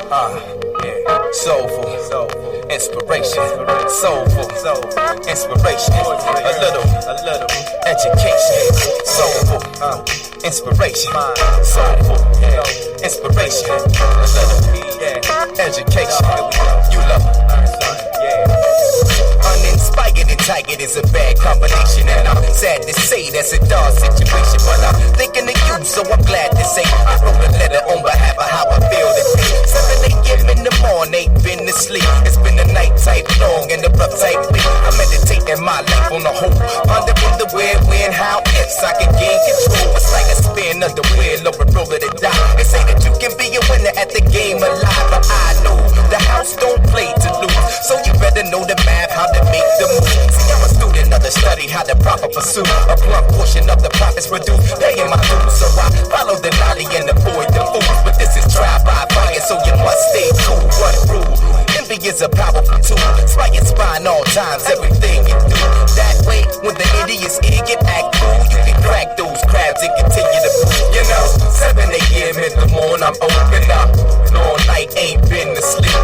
Yeah. Soulful, inspiration, soulful, inspiration, a little education, soulful, inspiration, soulful, inspiration, a little education. You love it. Uninspired and tired is a bad combination, and I'm sad to say that's a dark situation, but I'm thinking of you, so I'm glad to say I wrote a letter on behalf of how I feel today. 7 a.m. in the morning, ain't been to sleep. It's been a night type long and a rough type week. I'm meditating my life on the whole, pondering the where, when, how, ifs I can gain control. It's like a spin of the wheel or a roller to die. They say that you can be a winner at the game of life, but I know the house don't play to lose, so you better know the math, how to make the move. See, I'm a student of the study, how to proper pursue a blunt portion of the profits produced. They in my dues, so I follow the naughty and avoid the fools. But this is trial by fire, so you must stay cool. One rule: envy is a powerful tool. Spine all times, everything you do. That way, when the idiot's ear get act cool, you can crack those crabs and continue to move. You know, 7 a.m. in the morning, I'm open up. All night, ain't been to sleep.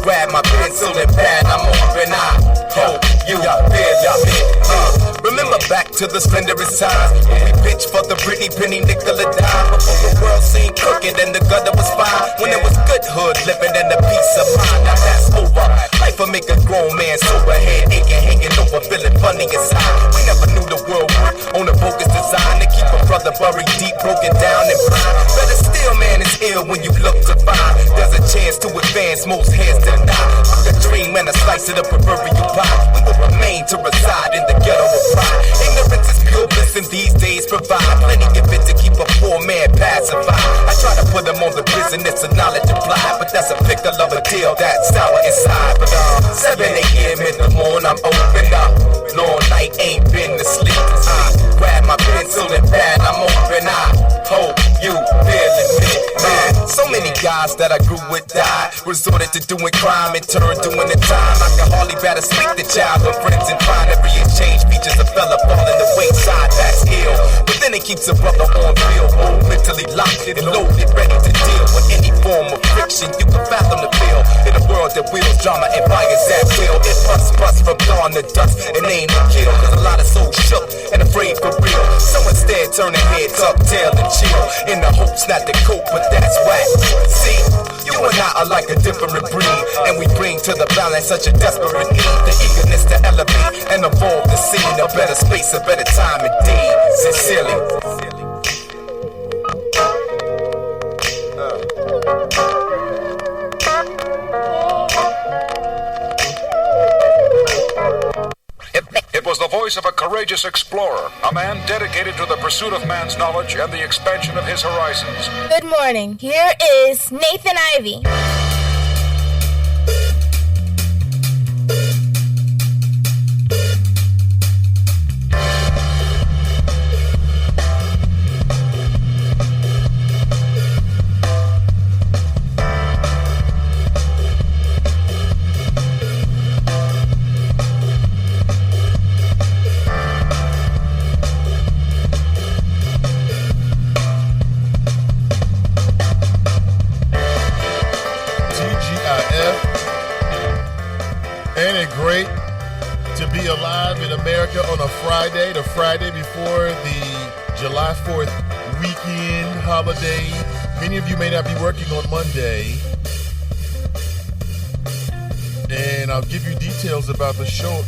Grab my pencil and pad, I'm open. I hope you feel it. Remember back to the splendorous times when we pitched for the pretty penny nickel a dime, before the world seemed crooked and the gutter was fine, when it was good hood living and a peace of mind. Now that's over. Life will make a grown man sober, head aching, hanging over, feeling funny inside. We never knew the world would on a bogus design to keep a brother buried deep, broken down and blind. Better still, man, it's ill when you look to find there's a chance to advance, most heads deny. A dream and a slice of the proverbial pie. We will remain to reside in the ghetto of pride. Ignorance is pure bliss, and these days provide plenty of it to keep a poor man pacified. I try to put him on the business of knowledge applied, but that's a pickle of a deal that's sour inside. But 7 a.m. in the morning, I'm open up. Long night, ain't been to sleep. I grab my pencil and pad, I'm open. I hope you feeling me, man. So many guys that I grew with died, resorted to doing crime and turned doing the time. I can hardly better speak the child of friends and find every exchange features a fella falling the wayside. That's ill, but then it keeps a brother on field, mentally locked and loaded, ready to deal with any form of friction you can fathom the feel. In a world that wheels drama and fires at will, it bust from dawn to dusk and ain't no kill. Cause a lot of souls shook and afraid for real. So instead turn their heads up, tail and chill, in the hopes not to cope, but that's whack. See, you and I are like a different breed, and we bring to the balance such a desperate need. The eagerness to elevate and evolve the scene, a better space, a better time indeed. Sincerely. It was the voice of a courageous explorer, a man dedicated to the pursuit of man's knowledge and the expansion of his horizons. Good morning. Here is Nathan Ivey. On a Friday, the Friday before the July 4th weekend holiday. Many of you may not be working on Monday. And I'll give you details about the show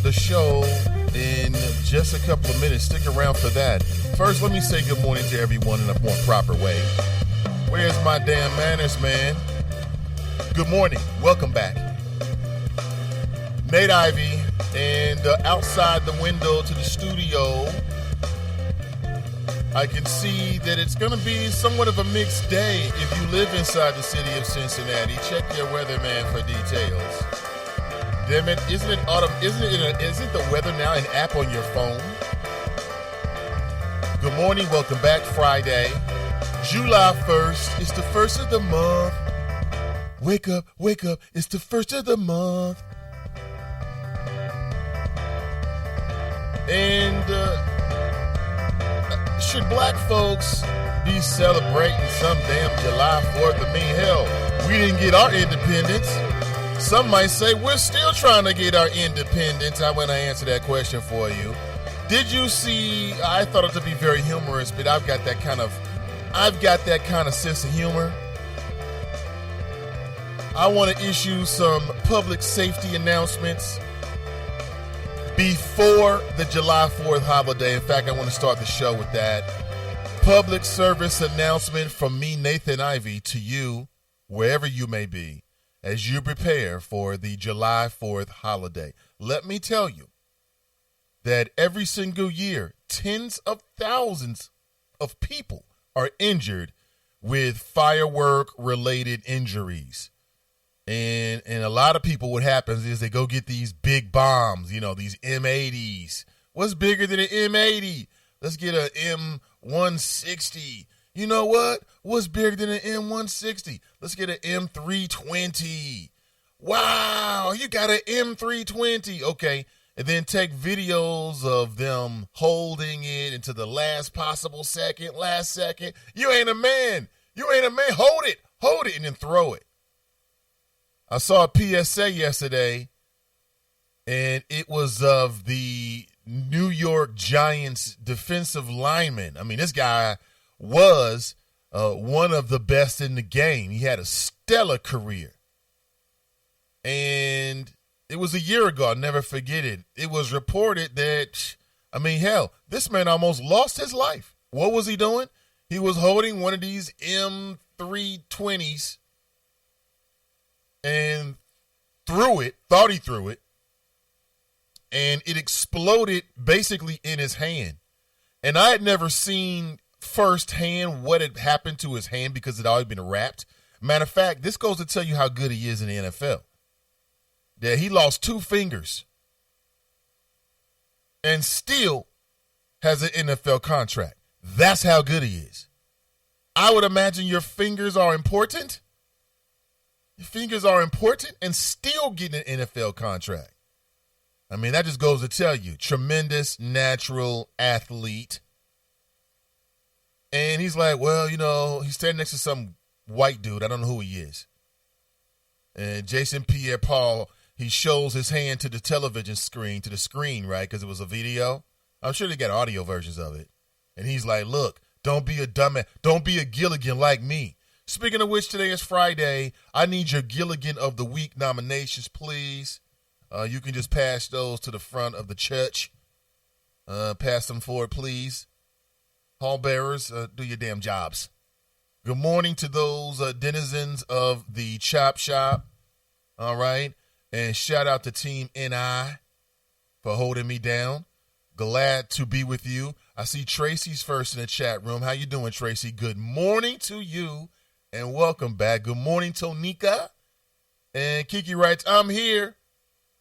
in just a couple of minutes. Stick around for that. First, let me say good morning to everyone in a more proper way. Where's my damn manners, man? Good morning. Welcome back. Nate Ivey. And outside the window to the studio, I can see that it's going to be somewhat of a mixed day if you live inside the city of Cincinnati. Check your weatherman for details. Damn it, isn't it autumn? Isn't the weather now an app on your phone? Good morning, welcome back. Friday, July 1st. It's the first of the month. Wake up, it's the first of the month. And should black folks be celebrating some damn July 4th? I mean, hell, We didn't get our independence. Some might say we're still trying to get our independence. I want to answer that question for you. Did you see, I thought it to be very humorous, but I've got that kind of sense of humor. I want to issue some public safety announcements before the July 4th holiday. In fact, I want to start the show with that. Public service announcement from me, Nathan Ivey, to you, wherever you may be, as you prepare for the July 4th holiday. Let me tell you that every single year, tens of thousands of people are injured with firework-related injuries. And a lot of people, what happens is they go get these big bombs, these M80s. What's bigger than an M80? Let's get a M160. You know what? What's bigger than an M160? Let's get an M320. Wow, you got an M320. Okay, and then take videos of them holding it into the last possible second, last second. You ain't a man. Hold it, and then throw it. I saw a PSA yesterday, and it was of the New York Giants defensive lineman. I mean, this guy was one of the best in the game. He had a stellar career. And it was a year ago. I'll never forget it. It was reported that, this man almost lost his life. What was he doing? He was holding one of these M320s and thought he threw it, and it exploded basically in his hand. And I had never seen firsthand what had happened to his hand because it had already been wrapped. Matter of fact, this goes to tell you how good he is in the NFL. That he lost 2 fingers and still has an NFL contract. That's how good he is. I would imagine your fingers are important. Your fingers are important and still getting an NFL contract. I mean, that just goes to tell you, tremendous natural athlete. And he's like, well, he's standing next to some white dude. I don't know who he is. And Jason Pierre-Paul, he shows his hand to the television screen, right? Because it was a video. I'm sure they got audio versions of it. And he's like, look, don't be a dumbass. Don't be a Gilligan like me. Speaking of which, today is Friday. I need your Gilligan of the Week nominations, please. You can just pass those to the front of the church. Pass them forward, please. Hall bearers, do your damn jobs. Good morning to those denizens of the Chop Shop. All right. And shout out to Team NI for holding me down. Glad to be with you. I see Tracy's first in the chat room. How you doing, Tracy? Good morning to you. And welcome back. Good morning, Tonika. And Kiki writes, I'm here.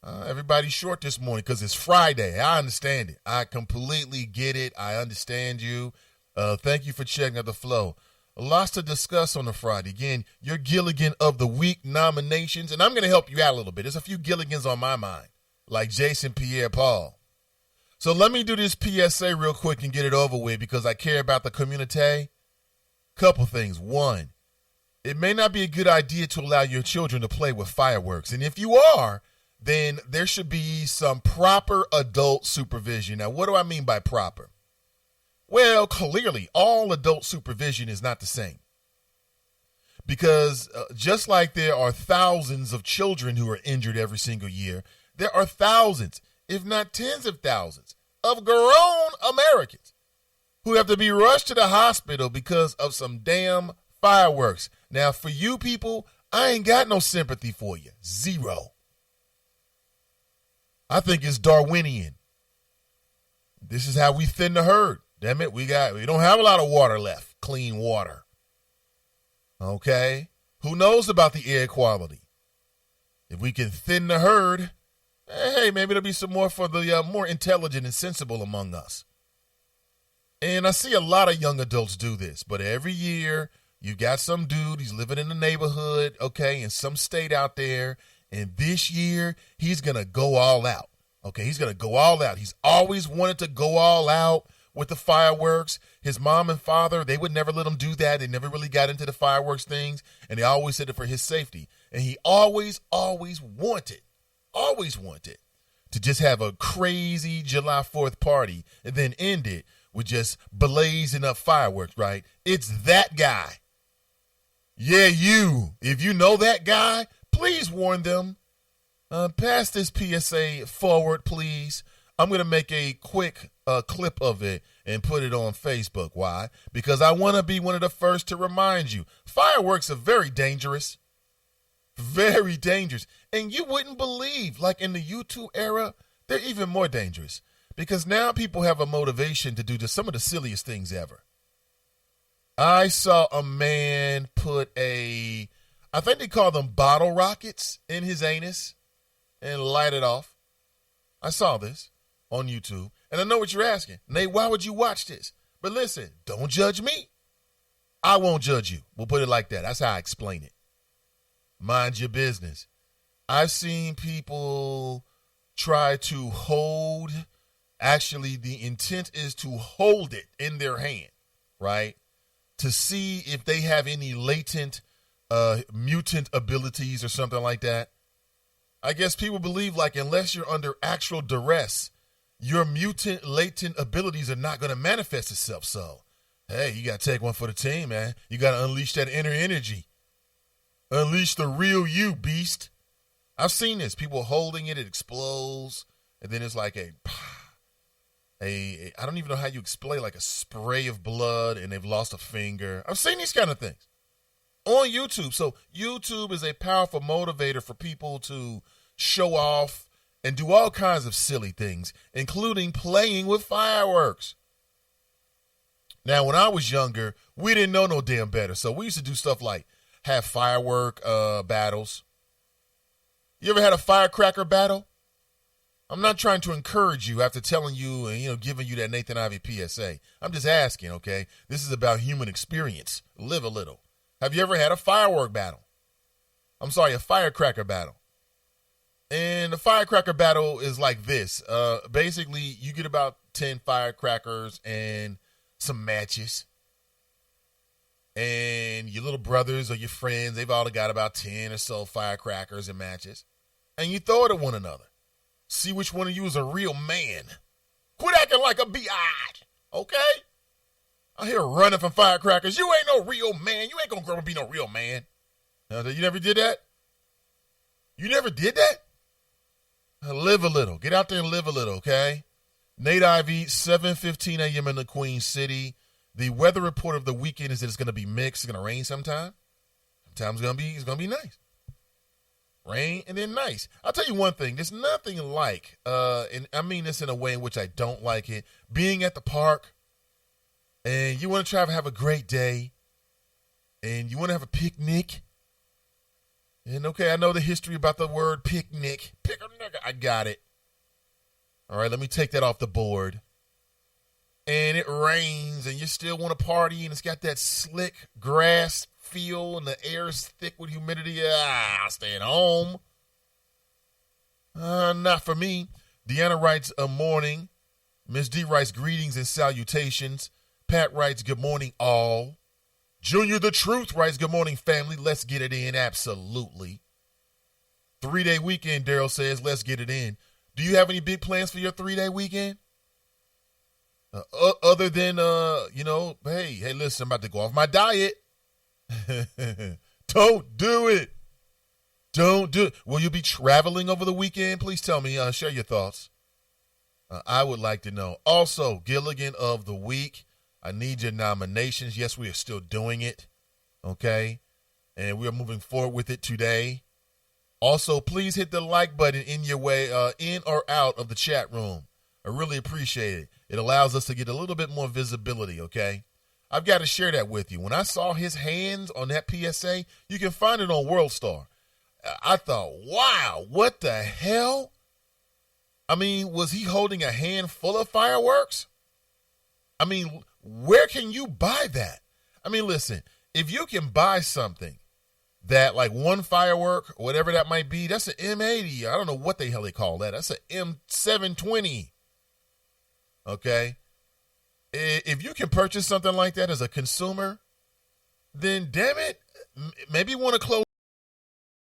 Everybody's short this morning because it's Friday. I understand it. I completely get it. I understand you. Thank you for checking out the flow. Lots to discuss on a Friday. Again, your Gilligan of the Week nominations. And I'm going to help you out a little bit. There's a few Gilligans on my mind, like Jason Pierre-Paul. So let me do this PSA real quick and get it over with because I care about the community. Couple things. One, it may not be a good idea to allow your children to play with fireworks. And if you are, then there should be some proper adult supervision. Now, what do I mean by proper? Well, clearly, all adult supervision is not the same. Because just like there are thousands of children who are injured every single year, there are thousands, if not tens of thousands, of grown Americans who have to be rushed to the hospital because of some damn fireworks. Now, for you people, I ain't got no sympathy for you. Zero. I think it's Darwinian. This is how we thin the herd. Damn it, we don't have a lot of water left, clean water. Okay? Who knows about the air quality? If we can thin the herd, hey, maybe there'll be some more for the more intelligent and sensible among us. And I see a lot of young adults do this, but every year you got some dude, he's living in the neighborhood, okay, in some state out there, and this year he's going to go all out. Okay, he's going to go all out. He's always wanted to go all out with the fireworks. His mom and father, they would never let him do that. They never really got into the fireworks things, and they always said it for his safety. And he always wanted to just have a crazy July 4th party and then end it with just blazing up fireworks, right? It's that guy. Yeah, you. If you know that guy, please warn them. Pass this PSA forward, please. I'm going to make a quick clip of it and put it on Facebook. Why? Because I want to be one of the first to remind you. Fireworks are very dangerous. Very dangerous. And you wouldn't believe, like in the YouTube era, they're even more dangerous. Because now people have a motivation to do just some of the silliest things ever. I saw a man put I think they call them bottle rockets in his anus and light it off. I saw this on YouTube. And I know what you're asking. Nate, why would you watch this? But listen, don't judge me. I won't judge you. We'll put it like that. That's how I explain it. Mind your business. I've seen people try to hold, actually the intent is to hold it in their hand, right? To see if they have any latent mutant abilities or something like that. I guess people believe like unless you're under actual duress, your mutant latent abilities are not going to manifest itself. So, hey, you got to take one for the team, man. You got to unleash that inner energy. Unleash the real you, beast. I've seen this. People holding it, it explodes. And then it's like I don't even know how you explain, like a spray of blood and they've lost a finger. I've seen these kind of things on YouTube. So YouTube is a powerful motivator for people to show off and do all kinds of silly things, including playing with fireworks. Now, when I was younger, we didn't know no damn better. So we used to do stuff like have firework battles. You ever had a firecracker battle? I'm not trying to encourage you after telling you and, giving you that Nathan Ivey PSA. I'm just asking, okay? This is about human experience. Live a little. Have you ever had a firework battle? I'm sorry, a firecracker battle. And the firecracker battle is like this. Basically, you get about 10 firecrackers and some matches. And your little brothers or your friends, they've all got about 10 or so firecrackers and matches. And you throw it at one another. See which one of you is a real man. Quit acting like a biatch, okay? I hear running from firecrackers. You ain't no real man. You ain't gonna grow up and be no real man. You never did that? You never did that? Live a little. Get out there and live a little, okay? Nate Ivey, 7:15 a.m. in the Queen City. The weather report of the weekend is that it's going to be mixed. It's going to rain sometime. Sometimes it's going to be nice. Rain and then nice. I'll tell you one thing. There's nothing like, and I mean this in a way in which I don't like it, being at the park and you want to try to have a great day and you want to have a picnic. And okay, I know the history about the word picnic. Picnic, I got it. All right, let me take that off the board. And it rains and you still want to party and it's got that slick grass feel and the air is thick with humidity. I'll stay at home. Not for me. Deanna writes, a morning. Miss D writes, greetings and salutations. Pat writes, good morning all. Junior the Truth writes, good morning family. Let's get it in. Absolutely. 3-day weekend, Daryl says, let's get it in. Do you have any big plans for your 3-day weekend? Other than, hey, listen, I'm about to go off my diet. Don't do it. Don't do it. Will you be traveling over the weekend? Please tell me. Share your thoughts. I would like to know. Also, Gilligan of the Week. I need your nominations. Yes, we are still doing it. Okay. And we are moving forward with it today. Also, please hit the like button in your way, in or out of the chat room. I really appreciate it. It allows us to get a little bit more visibility, okay? I've got to share that with you. When I saw his hands on that PSA, you can find it on WorldStar. I thought, wow, what the hell? I mean, was he holding a handful of fireworks? I mean, where can you buy that? I mean, listen, if you can buy something that like one firework, or whatever that might be, that's an M80. I don't know what the hell they call that. That's an M720. Okay. if you can purchase something like that as a consumer, then damn it, maybe you want to close